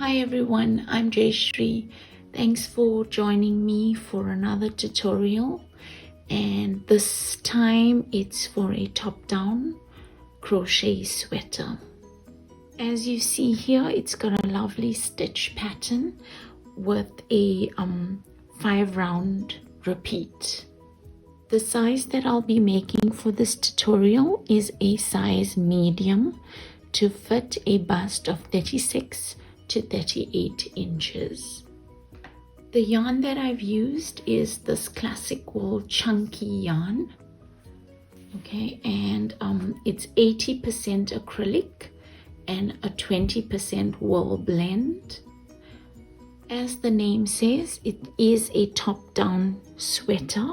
Hi everyone, I'm Jayshree. Thanks for joining me for another tutorial, and this time it's for a top-down crochet sweater. As you see here, it's got a lovely stitch pattern with a 5-round repeat. The size that I'll be making for this tutorial is a size medium to fit a bust of 36 to 38 inches. The yarn that I've used is this classic wool chunky yarn, okay, and it's 80% acrylic and a 20% wool blend. As the name says, it is a top-down sweater,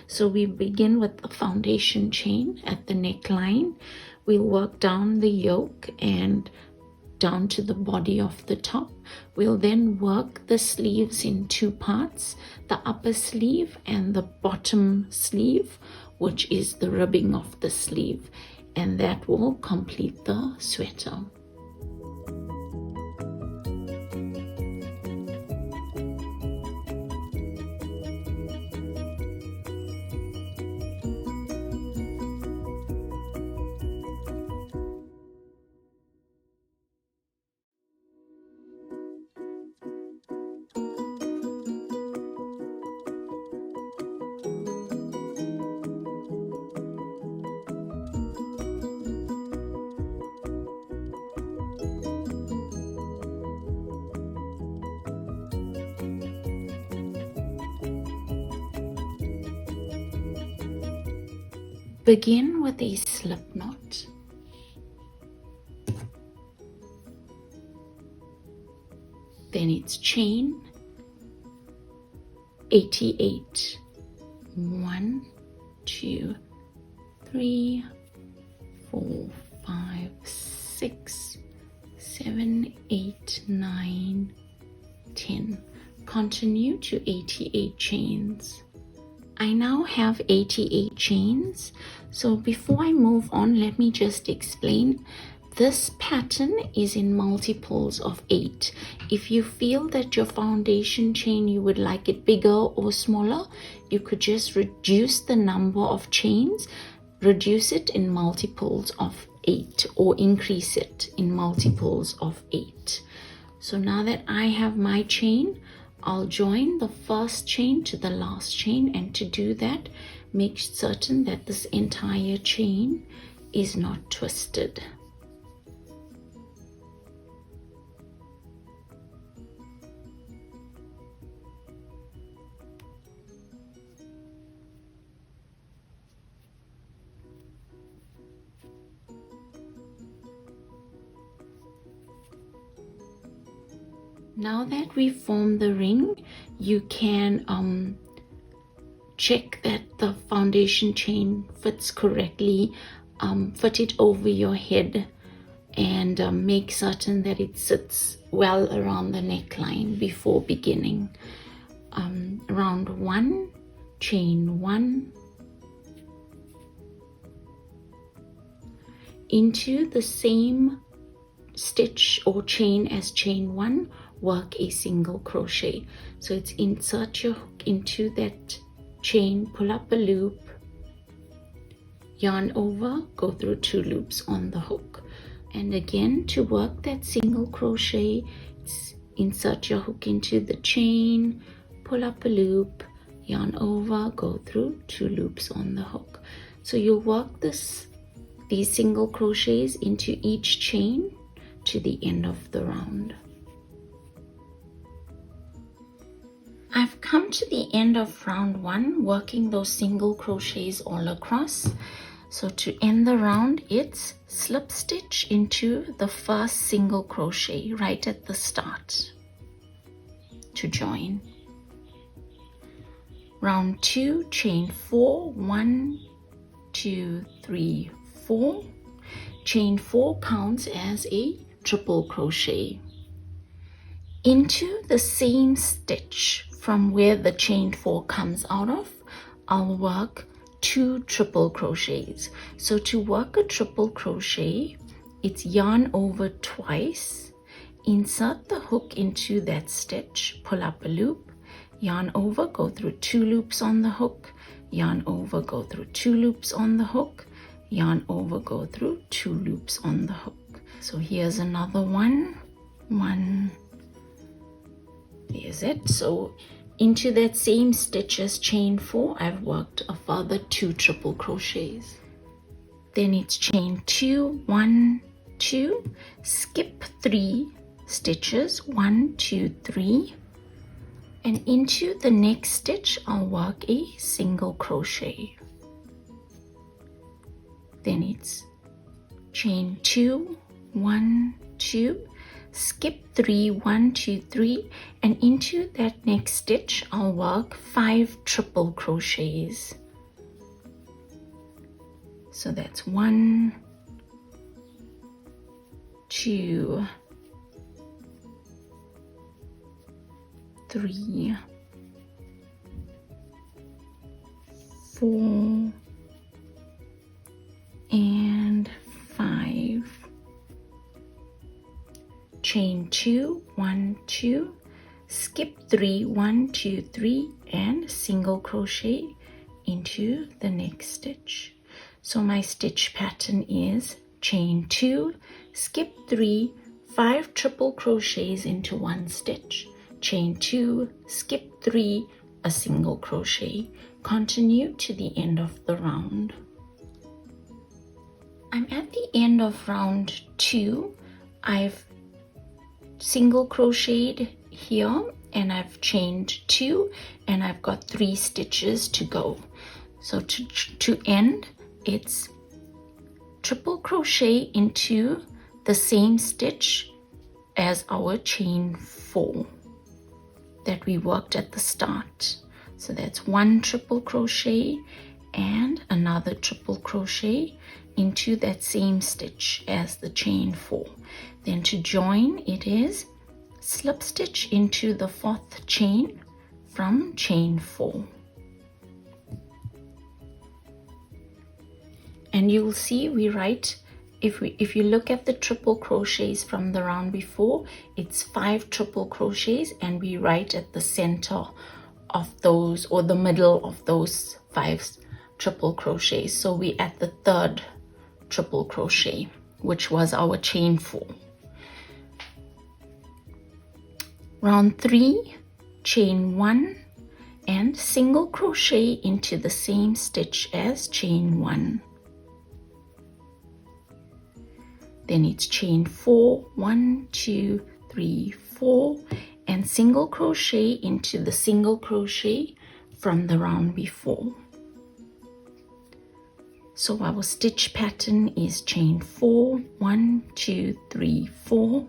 so we begin with the foundation chain at the neckline. We'll work down the yoke and down to the body of the top. We'll then work the sleeves in two parts, the upper sleeve and the bottom sleeve, which is the ribbing of the sleeve, and that will complete the sweater. Begin with a slip knot. Then it's chain 88. 1, 2, 3, 4, 5, 6, 7, 8, 9, 10. Continue to 88 chains. I now have 88 chains, so before I move on, let me just explain. This pattern is in multiples of 8. If you feel that your foundation chain, you would like it bigger or smaller, you could just reduce the number of chains, reduce it in multiples of 8, or increase it in multiples of 8. So now that I have my chain, I'll join the first chain to the last chain, and to do that, make certain that this entire chain is not twisted. Now that we've formed the ring, you can check that the foundation chain fits correctly, fit it over your head, and make certain that it sits well around the neckline before beginning. Round 1, chain 1, into the same stitch or chain as chain 1, work a single crochet. So it's insert your hook into that chain, pull up a loop, yarn over, go through 2 loops on the hook, and again to work that single crochet, insert your hook into the chain, pull up a loop, yarn over, go through 2 loops on the hook. So you'll work these single crochets into each chain to the end of the round. I've come to the end of round 1, working those single crochets all across. So to end the round, it's slip stitch into the first single crochet right at the start to join. Round 2, chain 4, 1, 2, 3, 4. Chain 4 counts as a triple crochet. Into the same stitch from where the chain 4 comes out of, I'll work 2 triple crochets. So to work a triple crochet, it's yarn over twice, insert the hook into that stitch, pull up a loop, yarn over, go through 2 loops on the hook, yarn over, go through 2 loops on the hook, yarn over, go through 2 loops on the hook. So here's another one, there's it. So into that same stitch as chain 4, I've worked a further 2 triple crochets. Then it's chain 2, 1, 2, skip 3 stitches, 1, 2, 3, and into the next stitch I'll work a single crochet. Then it's chain 2, 1, 2, skip 3, 1, 2, 3, and into that next stitch I'll work 5 triple crochets. So that's 1, 2, 3, 4, and 5. Chain 2, 1, 2, skip 3, 1, 2, 3, and single crochet into the next stitch. So my stitch pattern is chain 2, skip 3, 5 triple crochets into 1 stitch, chain 2, skip 3, a single crochet, continue to the end of the round. I'm at the end of round 2. I've single crocheted here and I've chained 2 and I've got 3 stitches to go. So to end, it's triple crochet into the same stitch as our chain 4 that we worked at the start. So that's 1 triple crochet and another triple crochet into that same stitch as the chain 4. Then to join, it is slip stitch into the 4th chain from chain 4. And you'll see we write, if you look at the triple crochets from the round before, it's 5 triple crochets, and we write at the center of those, or the middle of those 5 triple crochets. So we at the 3rd triple crochet, which was our chain 4. Round 3, chain 1 and single crochet into the same stitch as chain 1. Then it's chain 4, 1, 2, 3, 4, and single crochet into the single crochet from the round before. So our stitch pattern is chain 4, 1, 2, 3, 4,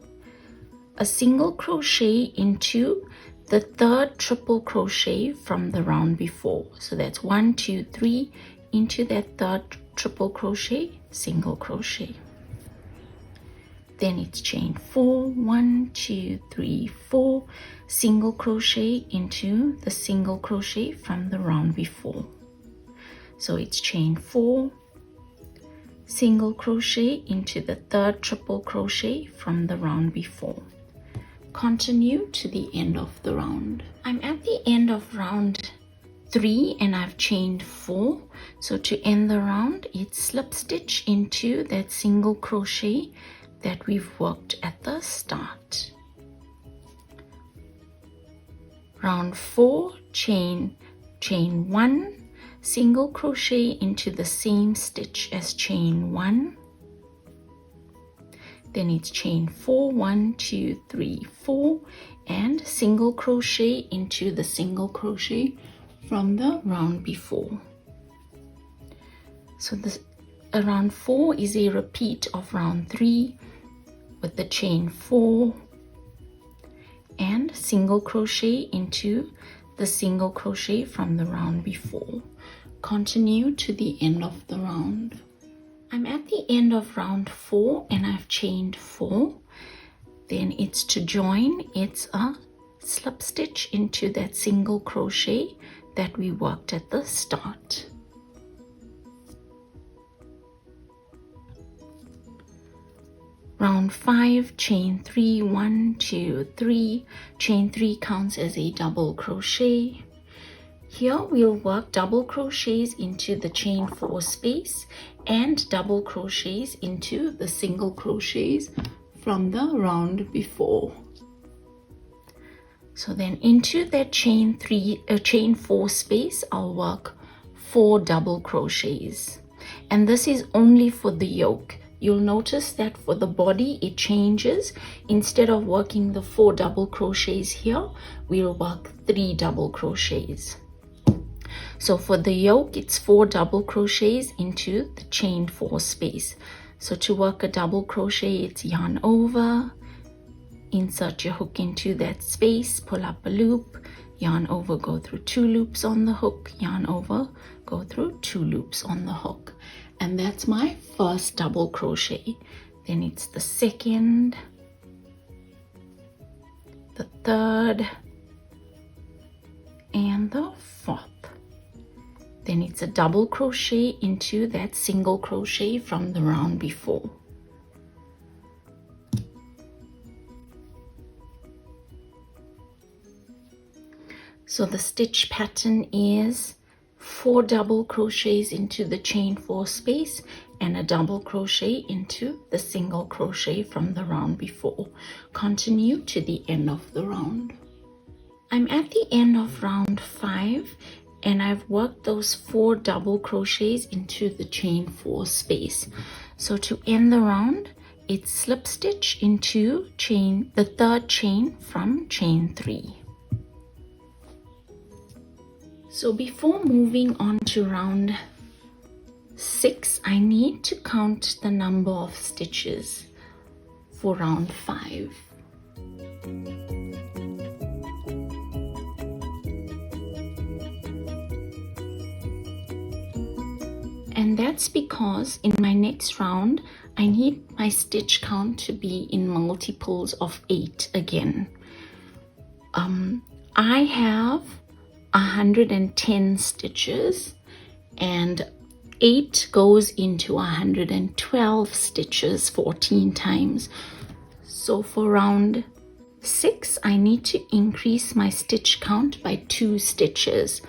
a single crochet into the 3rd triple crochet from the round before. So that's 1, 2, 3, into that 3rd triple crochet, single crochet. Then it's chain 4, 1, 2, 3, 4, single crochet into the single crochet from the round before. So it's chain 4, single crochet into the 3rd triple crochet from the round before. Continue to the end of the round. I'm at the end of round 3 and I've chained 4. So to end the round, it's slip stitch into that single crochet that we've worked at the start. Round 4, chain 1, single crochet into the same stitch as chain 1. Then it's chain 4, 1, 2, 3, 4, and single crochet into the single crochet from the round before. So this round 4 is a repeat of round 3 with the chain 4 and single crochet into the single crochet from the round before. Continue to the end of the round. I'm at the end of round 4 and I've chained 4. Then it's to join, it's a slip stitch into that single crochet that we worked at the start. round 5, chain 3, 1, 2, 3, chain 3 counts as a double crochet. Here we'll work double crochets into the chain 4 space and double crochets into the single crochets from the round before. So then into that chain 4 space, I'll work 4 double crochets, and this is only for the yoke. You'll notice that for the body it changes. Instead of working the 4 double crochets here, we'll work 3 double crochets. So for the yoke, it's 4 double crochets into the chain 4 space. So to work a double crochet, it's yarn over, insert your hook into that space, pull up a loop, yarn over, go through 2 loops on the hook, yarn over, go through 2 loops on the hook. And that's my first double crochet. Then it's the second, the third, and the fourth. Then it's a double crochet into that single crochet from the round before. So the stitch pattern is 4 double crochets into the chain 4 space and a double crochet into the single crochet from the round before. Continue to the end of the round. I'm at the end of round 5 and I've worked those 4 double crochets into the chain 4 space. So to end the round, it's slip stitch into the third chain from chain 3. So before moving on to round 6, I need to count the number of stitches for round 5. And that's because in my next round, I need my stitch count to be in multiples of 8 again. I have 110 stitches and 8 goes into 112 stitches 14 times. So for round 6, I need to increase my stitch count by 2 stitches.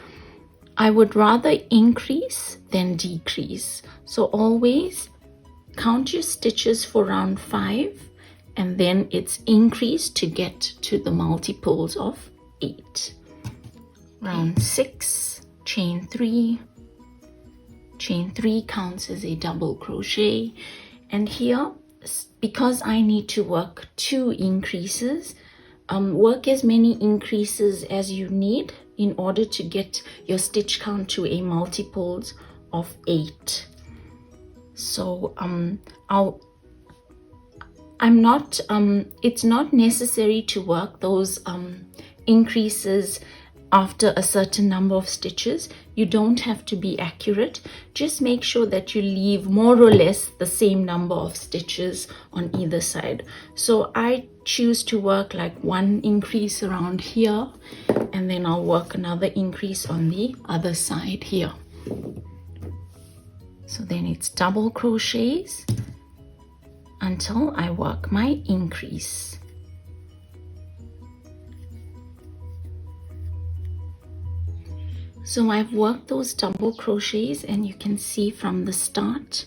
I would rather increase than decrease. So always count your stitches for round 5 and then it's increased to get to the multiples of 8. Round 6, chain 3. Chain 3 counts as a double crochet. And here, because I need to work 2 increases, work as many increases as you need in order to get your stitch count to a multiples of 8. So it's not necessary to work those increases after a certain number of stitches. You don't have to be accurate. Just make sure that you leave more or less the same number of stitches on either side. So I choose to work like 1 increase around here and then I'll work another increase on the other side here. So then it's double crochets until I work my increase. So I've worked those double crochets and you can see from the start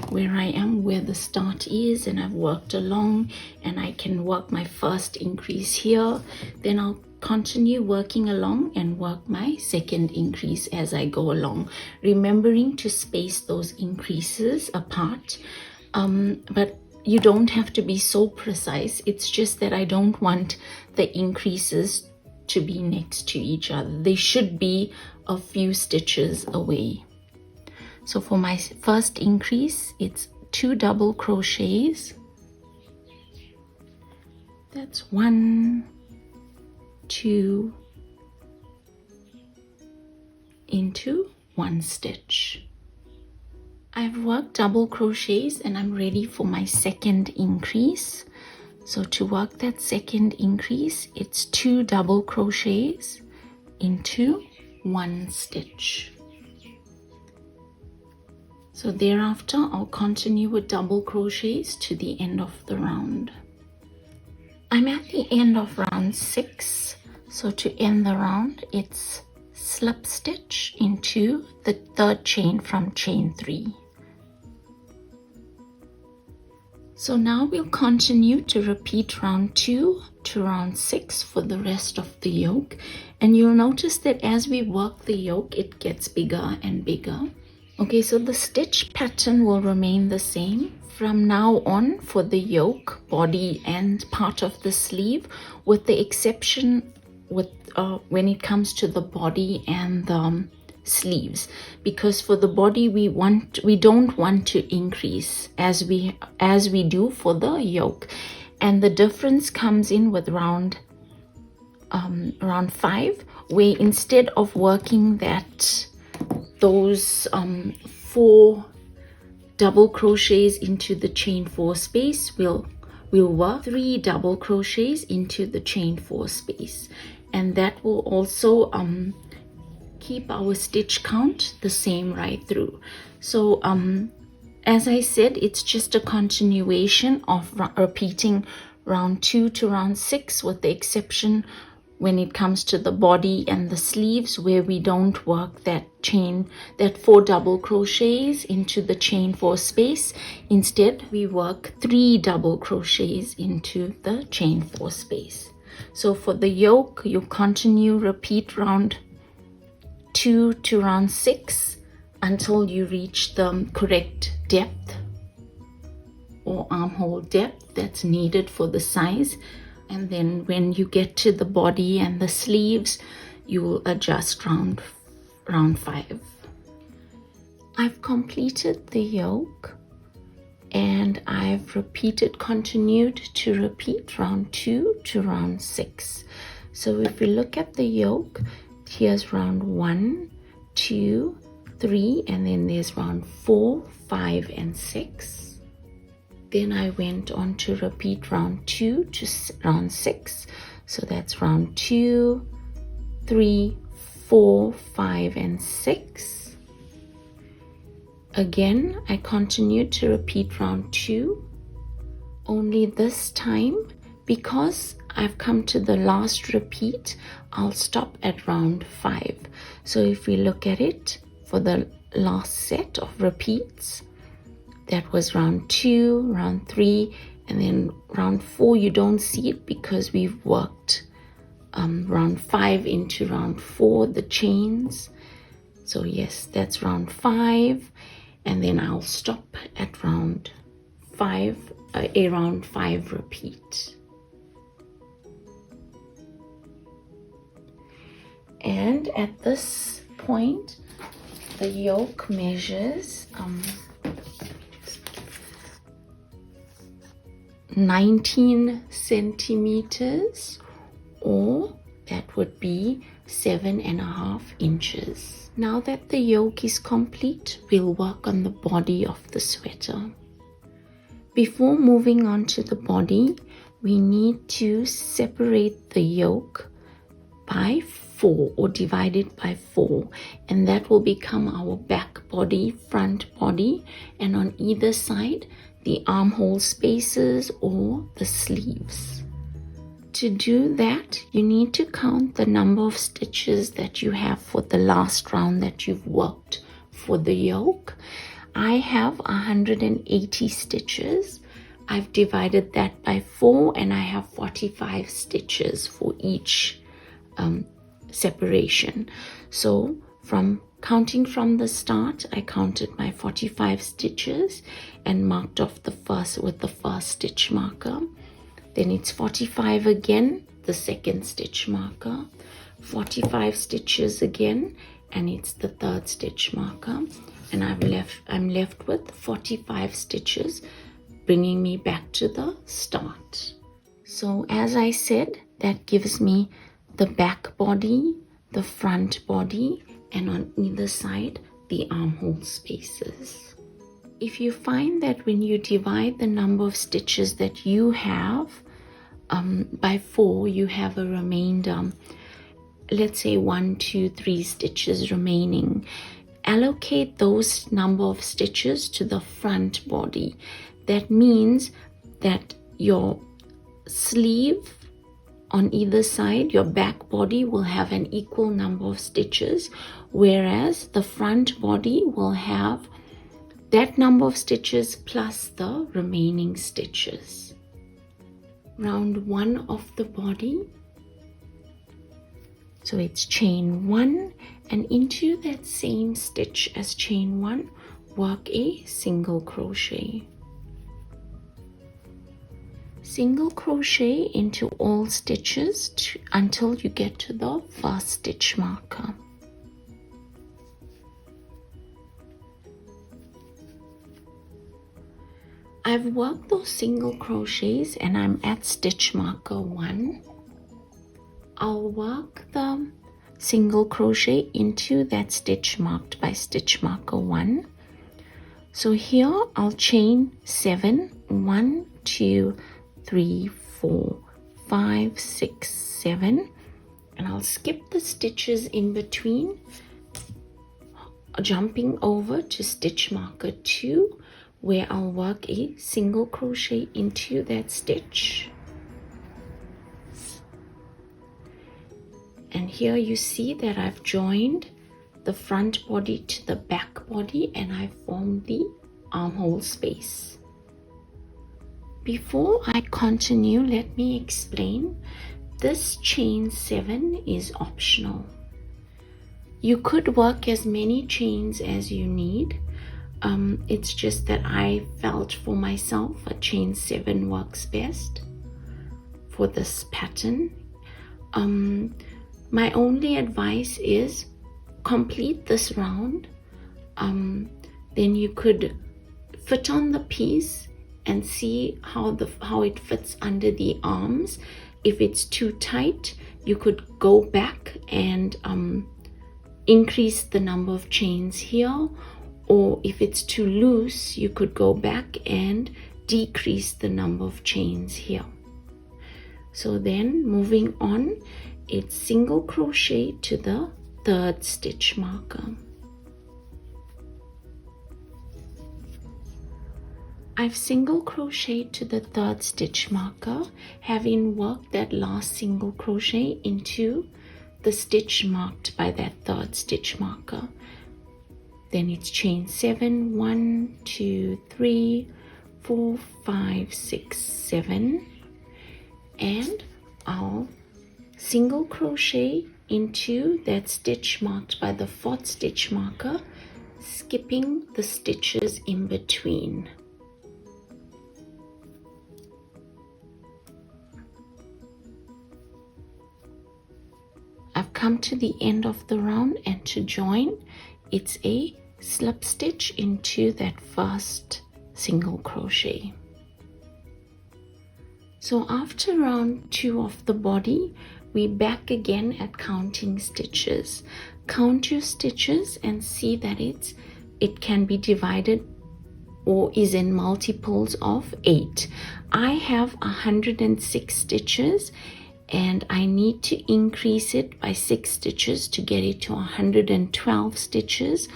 where I am, where the start is, and I've worked along and I can work my first increase here. Then I'll continue working along and work my second increase as I go along, remembering to space those increases apart. But you don't have to be so precise. It's just that I don't want the increases to be next to each other. They should be a few stitches away. So for my first increase, it's 2 double crochets. That's 1, 2 into 1 stitch. I've worked double crochets and I'm ready for my second increase. So to work that second increase, it's 2 double crochets into 1 stitch. So thereafter, I'll continue with double crochets to the end of the round. I'm at the end of round 6. So to end the round, it's slip stitch into the third chain from chain 3. So now we'll continue to repeat round 2 to round 6 for the rest of the yoke. And you'll notice that as we work the yoke, it gets bigger and bigger. Okay, so the stitch pattern will remain the same from now on for the yoke, body, and part of the sleeve, with the exception with when it comes to the body and the sleeves, because for the body we don't want to increase as we do for the yoke. And the difference comes in with round 5, where instead of working those 4 double crochets into the chain 4 space, we'll work 3 double crochets into the chain 4 space, and that will also keep our stitch count the same right through. So as I said, it's just a continuation of repeating round 2 to round 6, with the exception when it comes to the body and the sleeves, where we don't work that 4 double crochets into the chain 4 space. Instead, we work 3 double crochets into the chain 4 space. So for the yoke, you continue repeat round 2 to round 6 until you reach the correct depth or armhole depth that's needed for the size. And then when you get to the body and the sleeves, you will adjust round 5. I've completed the yoke, and I've continued to repeat round 2 to round 6. So if we look at the yoke, here's round 1, 2, 3, and then there's round 4, 5, and 6. Then I went on to repeat round 2 to round 6. So that's round 2, 3, 4, 5, and 6. Again, I continued to repeat round 2. Only this time, because I've come to the last repeat, I'll stop at round 5. So if we look at it for the last set of repeats, that was round 2, round 3, and then round 4 you don't see it because we've worked round 5 into round 4, the chains. So yes, that's round 5, and then I'll stop at round 5, a round 5 repeat. And at this point, the yoke measures 19 centimeters, or that would be 7.5 inches. Now that the yoke is complete, we'll work on the body of the sweater. Before moving on to the body, we need to separate the yoke by 4, or divide it by 4, and that will become our back body, front body, and on either side the armhole spaces or the sleeves. To do that, you need to count the number of stitches that you have for the last round that you've worked for the yoke. I have 180 stitches. I've divided that by 4, and I have 45 stitches for each separation. So from counting from the start, I counted my 45 stitches and marked off the first with the first stitch marker. Then it's 45 again, the second stitch marker, 45 stitches again, and it's the third stitch marker. And I'm left with 45 stitches, bringing me back to the start. So as I said, that gives me the back body, the front body, and on either side the armhole spaces. If you find that when you divide the number of stitches that you have by 4, you have a remainder, let's say 1, 2, 3 stitches remaining, allocate those number of stitches to the front body. That means that your sleeve on either side, your back body, will have an equal number of stitches, whereas the front body will have that number of stitches plus the remaining stitches. Round 1 of the body, so it's chain 1, and into that same stitch as chain 1, work a single crochet. Single crochet into all stitches until you get to the first stitch marker. I've worked those single crochets and I'm at stitch marker 1. I'll work the single crochet into that stitch marked by stitch marker 1. So here I'll chain 7, 1, 2, 3, 4, 5, 6, 7, and I'll skip the stitches in between, jumping over to stitch marker 2, where I'll work a single crochet into that stitch. And here you see that I've joined the front body to the back body and I've formed the armhole space. Before I continue, let me explain. This chain 7 is optional. You could work as many chains as you need. It's just that I felt for myself a chain 7 works best for this pattern. My only advice is complete this round. Then you could fit on the piece and see how it fits under the arms. If it's too tight, you could go back and increase the number of chains here, or if it's too loose, you could go back and decrease the number of chains here. So then moving on, it's single crochet to the 3rd stitch marker. I've single crocheted to the 3rd stitch marker, having worked that last single crochet into the stitch marked by that 3rd stitch marker. Then it's chain 7, 1, 2, 3, 4, 5, 6, 7, and I'll single crochet into that stitch marked by the 4th stitch marker, skipping the stitches in between. I've come to the end of the round, and to join, it's a slip stitch into that first single crochet. So after round 2 of the body, we're back again at counting stitches. Count your stitches and see that it can be divided or is in multiples of 8. I have 106 stitches and I need to increase it by 6 stitches to get it to 112 stitches,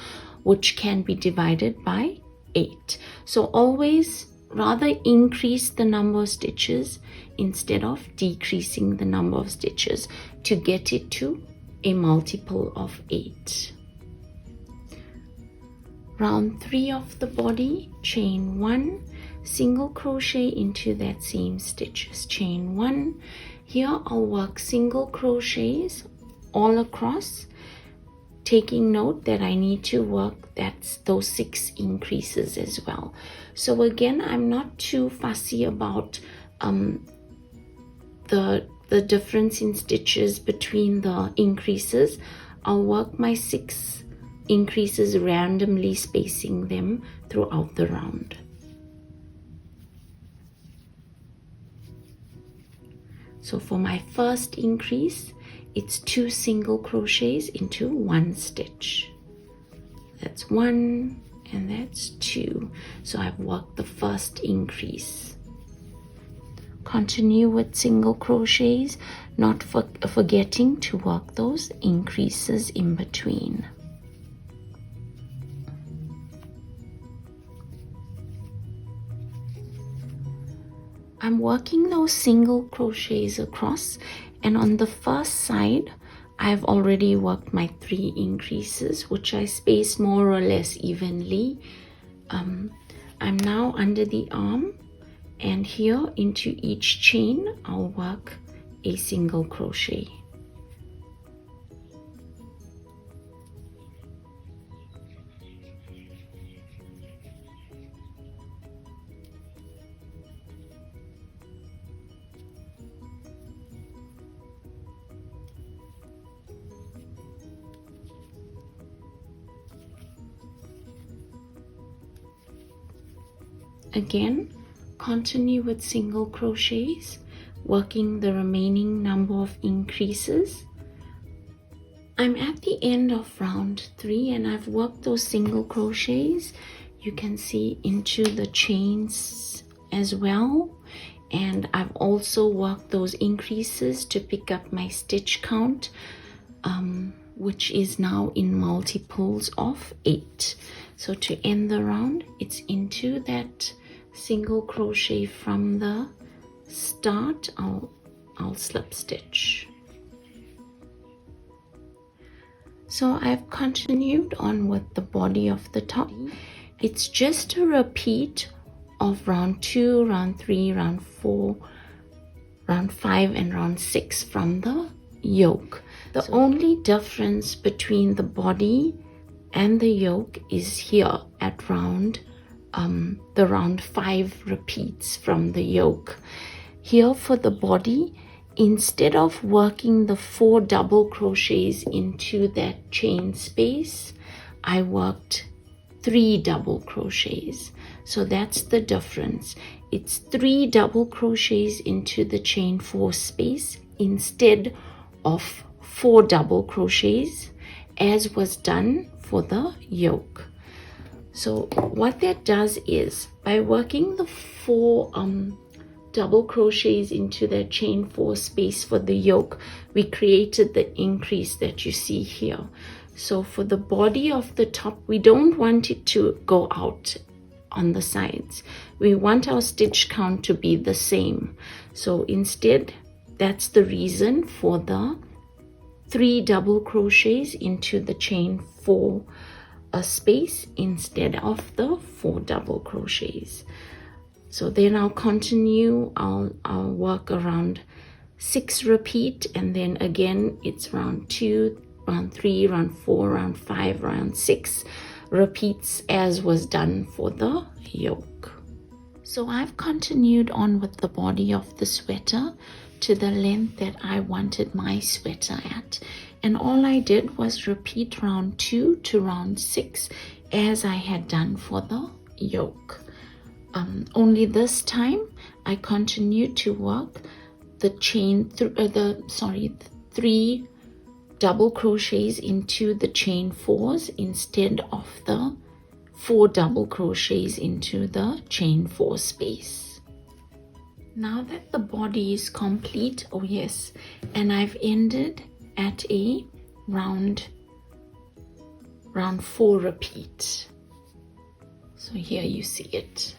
which can be divided by 8. So always rather increase the number of stitches instead of decreasing the number of stitches to get it to a multiple of 8. Round 3 of the body, chain 1, single crochet into that same stitches, chain 1. Here I'll work single crochets all across, taking note that I need to work those 6 increases as well. So again, I'm not too fussy about the difference in stitches between the increases. I'll work my 6 increases randomly, spacing them throughout the round. So for my first increase, it's 2 single crochets into 1 stitch. That's 1 and that's 2. So I've worked the first increase. Continue with single crochets, not forgetting to work those increases in between. I'm working those single crochets across, and on the first side I've already worked my 3 increases, which I spaced more or less evenly. I'm now under the arm, and here into each chain I'll work a single crochet. Again, continue with single crochets, working the remaining number of increases. I'm at the end of round 3 and I've worked those single crochets, you can see, into the chains as well, and I've also worked those increases to pick up my stitch count, which is now in multiples of 8. So to end the round, it's into that single crochet from the start. I'll slip stitch. So I've continued on with the body of the top. It's just a repeat of round 2, round 3, round 4, round 5 and round 6 from the yoke. The only difference between the body and the yoke is here at the round 5 repeats from the yoke. Here for the body, instead of working the 4 double crochets into that chain space, I worked 3 double crochets. So that's the difference. It's 3 double crochets into the chain 4 space instead of 4 double crochets, as was done for the yoke. So what that does is, by working the 4 double crochets into that chain 4 space for the yoke, we created the increase that you see here. So for the body of the top, we don't want it to go out on the sides. We want our stitch count to be the same. So instead, that's the reason for the 3 double crochets into the chain 4 space instead of the 4 double crochets. So then I'll continue, I'll work around 6 repeat, and then again it's round 2, round 3, round 4, round 5, round 6 repeats, as was done for the yoke. So I've continued on with the body of the sweater to the length that I wanted my sweater at, and all I did was repeat round 2 to round 6 as I had done for the yoke. Only this time I continued to work the chain 3 double crochets into the chain 4s instead of the 4 double crochets into the chain 4 space. Now that the body is complete, oh yes, and I've ended at a round 4 repeat. So here you see it.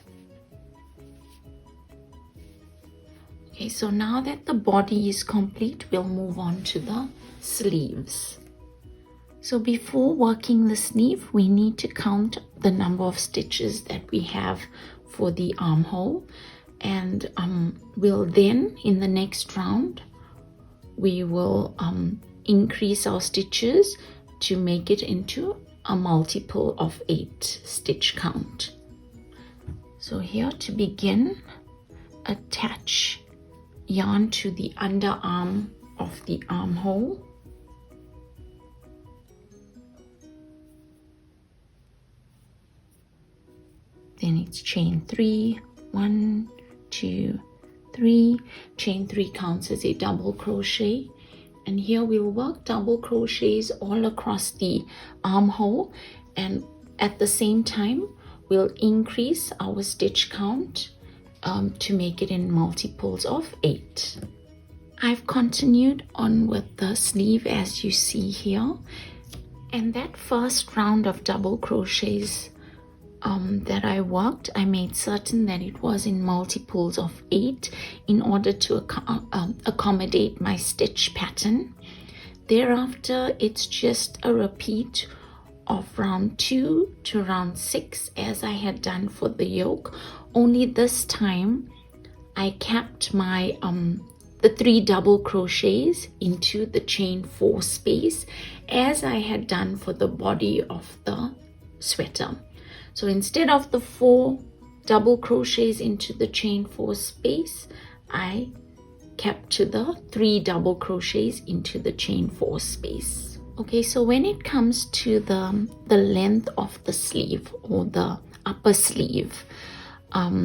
Okay, so now that the body is complete, we'll move on to the sleeves. So before working the sleeve, we need to count the number of stitches that we have for the armhole, and we'll then, in the next round, we will increase our stitches to make it into a multiple of 8 stitch count. So here, to begin, attach yarn to the underarm of the armhole. Then it's chain 3, 1, 2, 3. Chain 3 counts as a double crochet, and here we'll work double crochets all across the armhole, and at the same time we'll increase our stitch count to make it in multiples of 8. I've continued on with the sleeve as you see here, and that first round of double crochets that I worked, I made certain that it was in multiples of 8 in order to accommodate my stitch pattern. Thereafter, it's just a repeat of round 2 to round 6 as I had done for the yoke, only this time I kept my the 3 double crochets into the chain 4 space as I had done for the body of the sweater. So instead of the 4 double crochets into the chain 4 space, I kept to the 3 double crochets into the chain 4 space. Okay, so when it comes to the length of the sleeve or the upper sleeve,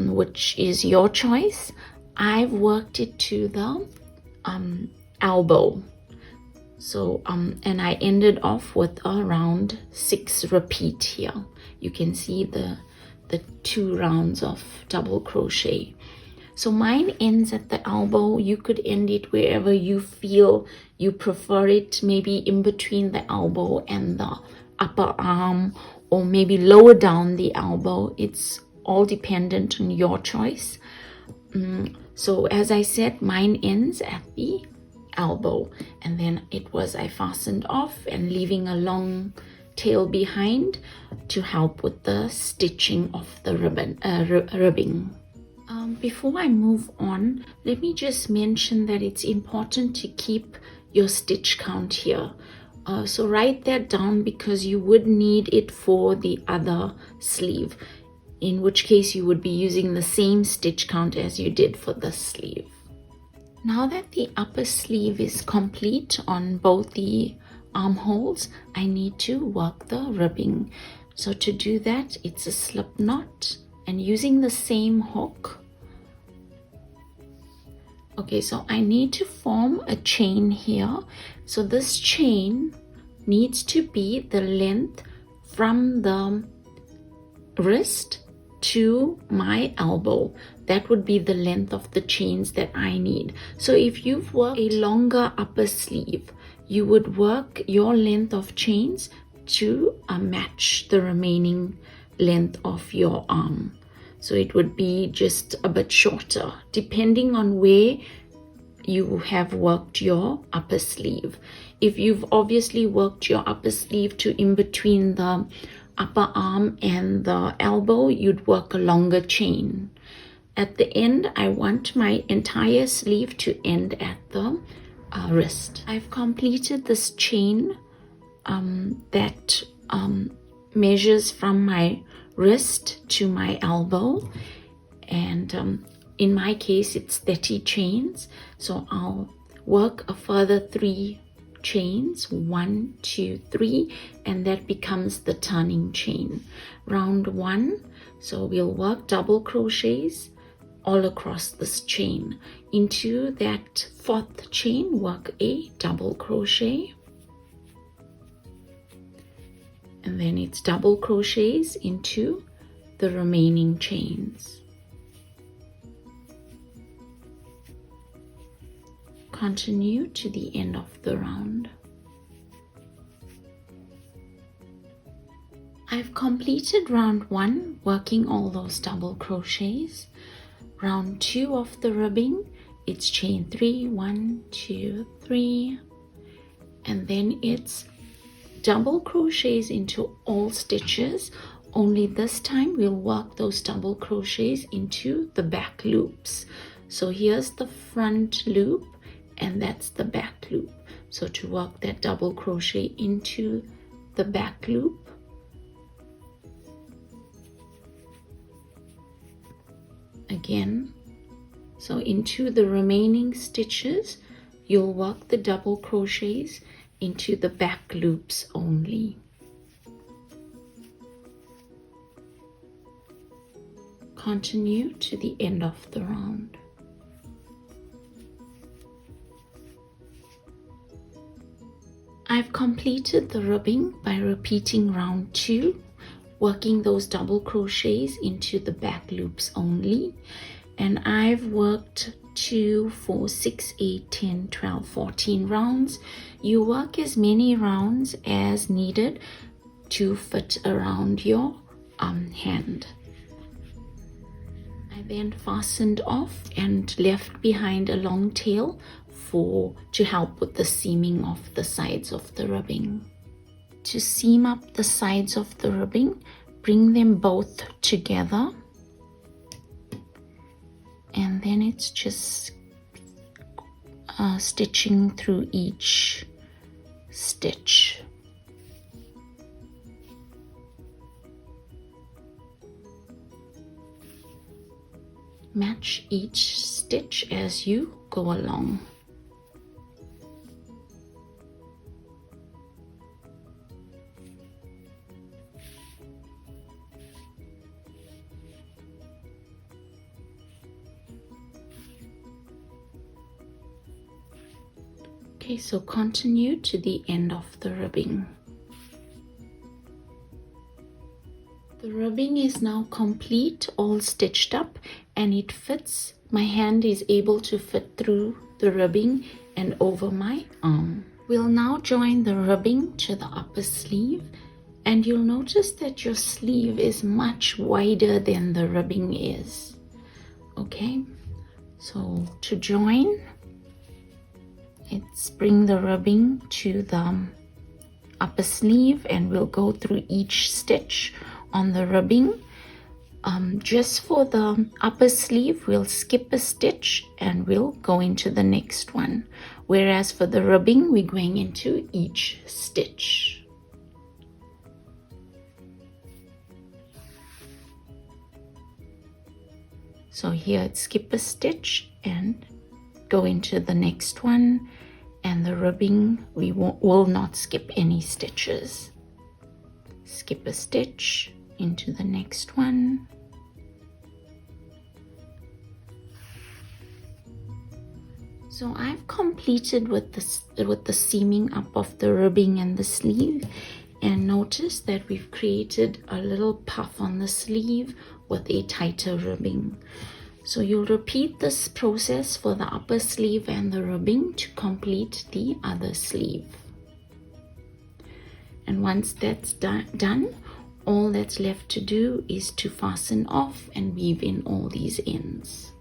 which is your choice, I've worked it to the elbow. So and I ended off with a round 6 repeat here. You can see the 2 rounds of double crochet. So mine ends at the elbow. You could end it wherever you feel you prefer it, maybe in between the elbow and the upper arm, or maybe lower down the elbow. It's all dependent on your choice. So as I said, mine ends at the elbow, and then I fastened off and leaving a long tail behind to help with the stitching of the ribbing. Before I move on, let me just mention that it's important to keep your stitch count here. So write that down because you would need it for the other sleeve, in which case you would be using the same stitch count as you did for the sleeve. Now that the upper sleeve is complete on both the armholes, I need to work the ribbing. So to do that, it's a slip knot and using the same hook. Okay, so I need to form a chain here. So this chain needs to be the length from the wrist to my elbow. That would be the length of the chains that I need. So if you've worked a longer upper sleeve, you would work your length of chains to match the remaining length of your arm. So it would be just a bit shorter depending on where you have worked your upper sleeve. If you've obviously worked your upper sleeve to in between the upper arm and the elbow, you'd work a longer chain. At the end, I want my entire sleeve to end at the wrist. I've completed this chain that measures from my wrist to my elbow, and in my case it's 30 chains. So I'll work a further 3 chains, 1, 2, 3, and that becomes the turning chain. Round 1, so we'll work double crochets all across this chain. Into that 4th chain, work a double crochet, and then it's double crochets into the remaining chains. Continue to the end of the round. I've completed round 1 working all those double crochets. Round 2 of the ribbing, it's chain 3, 1, 2, 3, and then it's double crochets into all stitches, only this time we'll work those double crochets into the back loops. So here's the front loop and that's the back loop. So to work that double crochet into the back loop, again, so into the remaining stitches you'll work the double crochets into the back loops only. Continue to the end of the round. I've completed the ribbing by repeating round 2, working those double crochets into the back loops only, and I've worked 2, 4, 6, 8, 10, 12, 14 rounds. You work as many rounds as needed to fit around your hand. I then fastened off and left behind a long tail to help with the seaming of the sides of the ribbing. To seam up the sides of the ribbing, bring them both together, and then it's just stitching through each stitch. Match each stitch as you go along. Okay, so continue to the end of the ribbing. The ribbing is now complete, all stitched up, and it fits. My hand is able to fit through the ribbing and over my arm. We'll now join the ribbing to the upper sleeve, and you'll notice that your sleeve is much wider than the ribbing is. Okay, so to join, let's bring the ribbing to the upper sleeve, and we'll go through each stitch on the ribbing. Just for the upper sleeve, we'll skip a stitch and we'll go into the next one, whereas for the ribbing, we're going into each stitch. So here it's skip a stitch and go into the next one, and the ribbing we will not skip any stitches. Skip a stitch into the next one. So I've completed with the seaming up of the ribbing and the sleeve, and notice that we've created a little puff on the sleeve with a tighter ribbing. So you'll repeat this process for the upper sleeve and the ribbing to complete the other sleeve. And once that's done, all that's left to do is to fasten off and weave in all these ends.